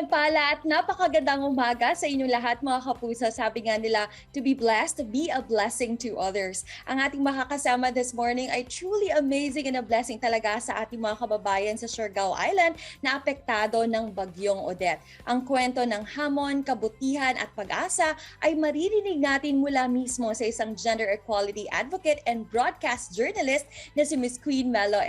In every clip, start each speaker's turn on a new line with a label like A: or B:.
A: Mapagpala at napakagandang umaga sa inyong lahat mga kapuso. Sabi nga nila, to be blessed, to be a blessing to others. Ang ating makakasama this morning ay truly amazing and a blessing talaga sa ating mga kababayan sa Siargao Island na apektado ng Bagyong Odette. Ang kwento ng hamon, kabutihan at pag-asa ay maririnig natin mula mismo sa isang gender equality advocate and broadcast journalist na si Ms. Queenmelo.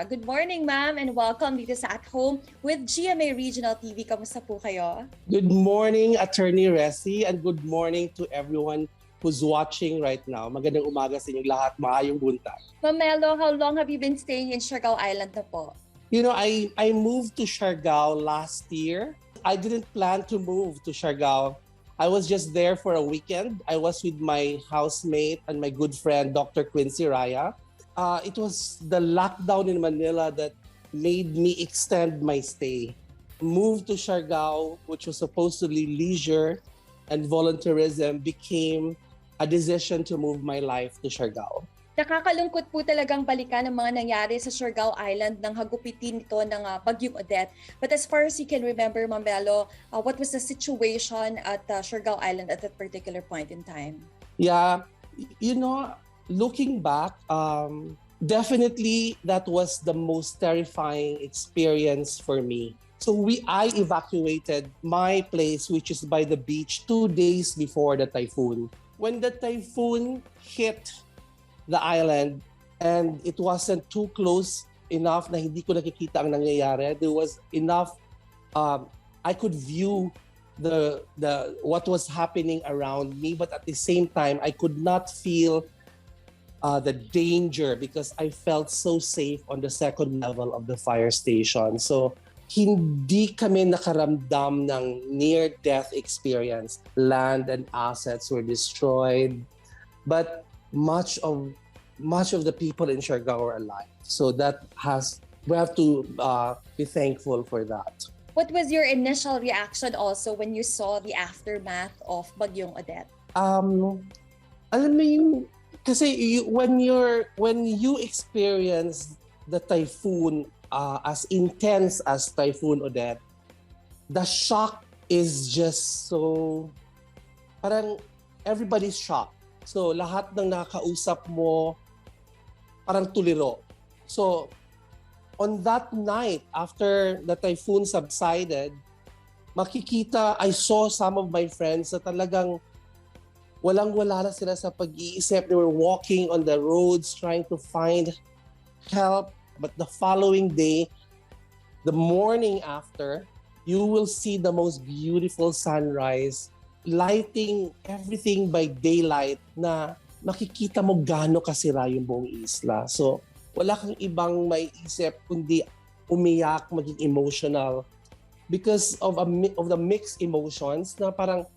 A: Good morning, ma'am, and welcome dito sa At Home with GMA Regional TV. Kamusta po kayo?
B: Good morning, Attorney Resi, and good morning to everyone who's watching right now. Magandang umaga sa inyong lahat. Maayong buntag.
A: Ma'am Melo, how long have you been staying in Siargao Island na po?
B: You know, I moved to Siargao last year. I didn't plan to move to Siargao. I was just there for a weekend. I was with my housemate and my good friend, Dr. Quincy Raya. It was the lockdown in Manila that made me extend my stay. Moved to Siargao, which was supposedly leisure and volunteerism, became a decision to move my life to Siargao.
A: Nakakalungkot po talagang balikan ang mga nangyari sa Siargao Island nang hagupitin ito ng Bagyong Odette. But as far as you can remember, Ma'am Melo, what was the situation at Siargao Island at that particular point in time?
B: Yeah, you know, looking back, definitely that was the most terrifying experience for me. So I evacuated my place, which is by the beach, 2 days before the typhoon. When the typhoon hit the island and it wasn't too close enough na hindi ko nakikita ang nangyayari, there was enough, I could view the what was happening around me, but at the same time, I could not feel the danger because I felt so safe on the second level of the fire station. So hindi kami nakaramdam ng near-death experience. Land and assets were destroyed, but much of the people in Siargao are alive. So we have to be thankful for that.
A: What was your initial reaction also when you saw the aftermath of Bagyong Odette?
B: Alam mo yung kasi when you experience the typhoon as intense as Typhoon Odette, the shock is just so, parang everybody's shocked. So lahat ng nakausap mo, parang tuliro. So on that night, after the typhoon subsided, I saw some of my friends na talagang walang-wala na sila sa pag-iisip. They were walking on the roads trying to find help. But the following day, the morning after, you will see the most beautiful sunrise, lighting everything by daylight na makikita mo gaano kasira yung buong isla. So wala kang ibang maiisip kundi umiyak, maging emotional because of the mixed emotions na parang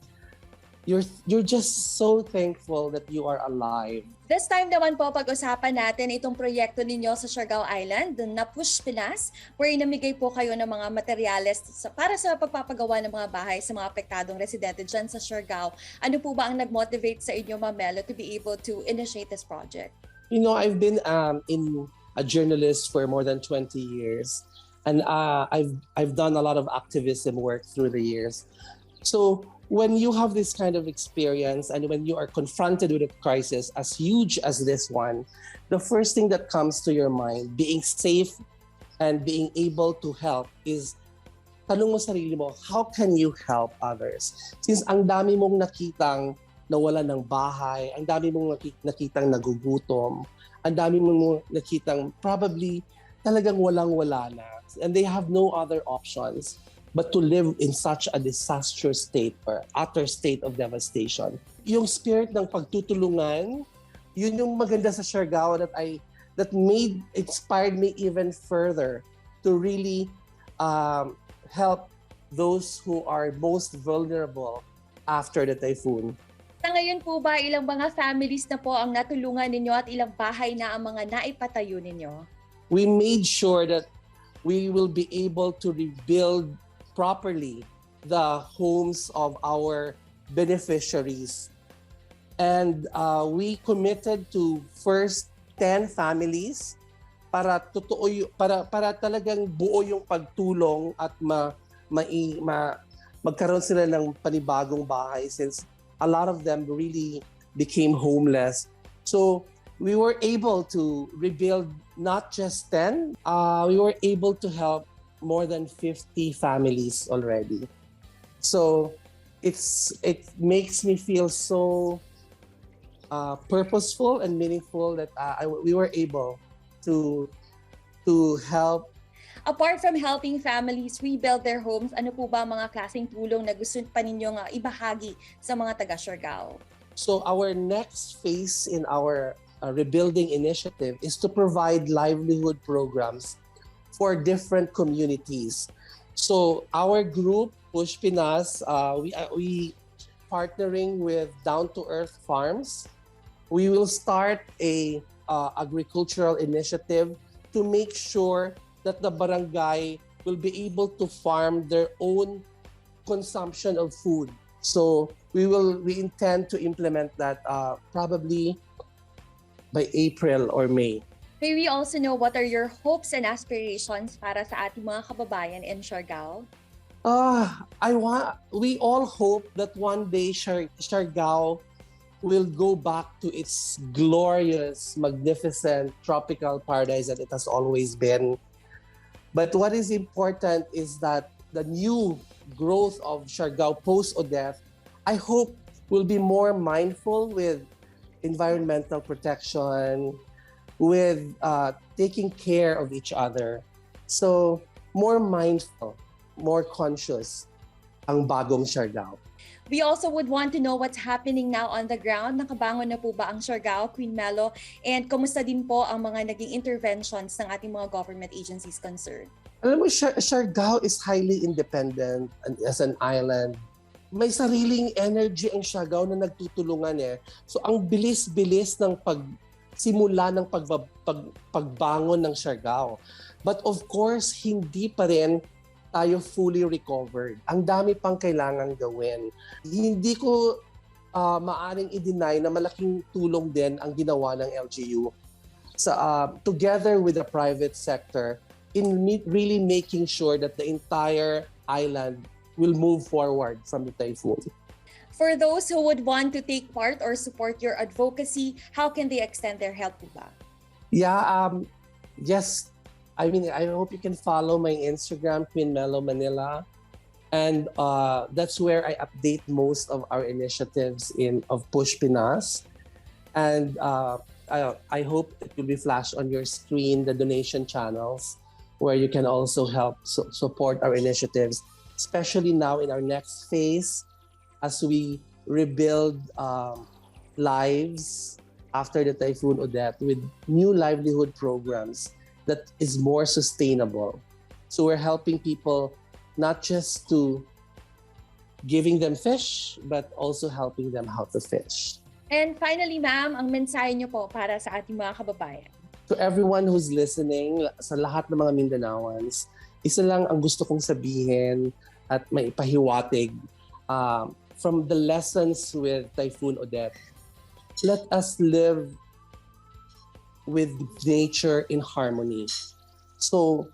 B: you're just so thankful that you are alive.
A: This time naman po pag-usapan natin itong proyekto ninyo sa Siargao Island, the Napush Pinas, where namigay po kayo ng mga materyales para sa pagpapagawa ng mga bahay sa mga apektadong residente dyan sa Siargao. Ano po ba ang nag-motivate sa inyo, Ma'am Melo, to be able to initiate this project?
B: You know, I've been in a journalist for more than 20 years, and I've done a lot of activism work through the years. So when you have this kind of experience and when you are confronted with a crisis as huge as this one, the first thing that comes to your mind, being safe and being able to help, is tanong mo sarili mo, how can you help others? Since ang dami mong nakitang nawalan ng bahay, ang dami mong nakitang nagugutom, ang dami mong nakitang probably talagang walang-wala na, and they have no other options but to live in such a disastrous state or utter state of devastation. Yung spirit ng pagtutulungan, yun yung maganda sa Siargao that inspired me even further to really help those who are most vulnerable after the typhoon.
A: Sa ngayon po ba, ilang mga families na po ang natulungan ninyo at ilang bahay na ang mga naipatayo ninyo?
B: We made sure that we will be able to rebuild properly the homes of our beneficiaries. And we committed to first 10 families para talagang buo yung pagtulong at magkaroon sila ng panibagong bahay since a lot of them really became homeless. So we were able to rebuild not just 10, we were able to help more than 50 families already. So it makes me feel so purposeful and meaningful that we were able to help.
A: Apart from helping families rebuild their homes, ano po ba mga klaseng tulong na gusto pa ninyong ibahagi sa mga taga Siargao?
B: So our next phase in our rebuilding initiative is to provide livelihood programs for different communities. So our group, Push Pinas, we partnering with Down to Earth Farms. We will start a agricultural initiative to make sure that the barangay will be able to farm their own consumption of food. So we intend to implement that probably by April or May.
A: May we also know what are your hopes and aspirations para sa ating mga kababayan in Siargao?
B: We all hope that one day Siargao will go back to its glorious, magnificent tropical paradise that it has always been. But what is important is that the new growth of Siargao post-Odette, I hope, will be more mindful with environmental protection, with taking care of each other. So, more mindful, more conscious ang bagong Siargao.
A: We also would want to know what's happening now on the ground. Nakabangon na po ba ang Siargao, Queenmelo? And kumusta din po ang mga naging interventions ng ating mga government agencies concerned?
B: Alam mo, Siargao is highly independent as an island. May sariling energy ang Siargao na nagtutulungan eh. So ang bilis-bilis ng simula ng pagbangon ng Siargao. But of course, hindi pa rin tayo fully recovered. Ang dami pang kailangan gawin. Hindi ko maaring i-deny na malaking tulong din ang ginawa ng LGU together with the private sector in really making sure that the entire island will move forward from the typhoon.
A: For those who would want to take part or support your advocacy, how can they extend their help po ba?
B: Yeah, yes. I mean, I hope you can follow my Instagram, Queenmelo Manila. And that's where I update most of our initiatives of Push Pinas. And I hope it will be flashed on your screen, the donation channels, where you can also help support our initiatives, especially now in our next phase as we rebuild lives after the Typhoon Odette with new livelihood programs that is more sustainable. So we're helping people not just to giving them fish, but also helping them how to fish.
A: And finally, ma'am, ang mensahe niyo po para sa ating mga kababayan.
B: To everyone who's listening, sa lahat ng mga Mindanaoans, isa lang ang gusto kong sabihin at maipahiwatig from the lessons with Typhoon Odette. Let us live with nature in harmony. So,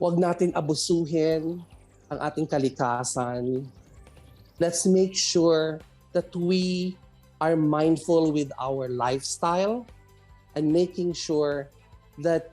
B: wag natin abusuhin ang ating kalikasan. Let's make sure that we are mindful with our lifestyle and making sure that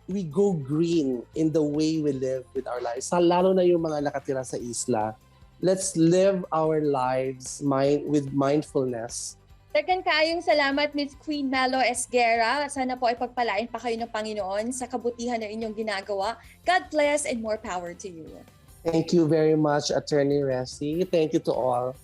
B: we go green in the way we live with our lives. Lalo na yung mga nakatira sa isla. Let's live our lives with mindfulness.
A: Daghang kaayong salamat, Ms. Queenmelo Esguera. Sana po ay pagpalain pa kayo ng Panginoon sa kabutihan na inyong ginagawa. God bless and more power to you.
B: Thank you very much, Attorney Ressi. Thank you to all.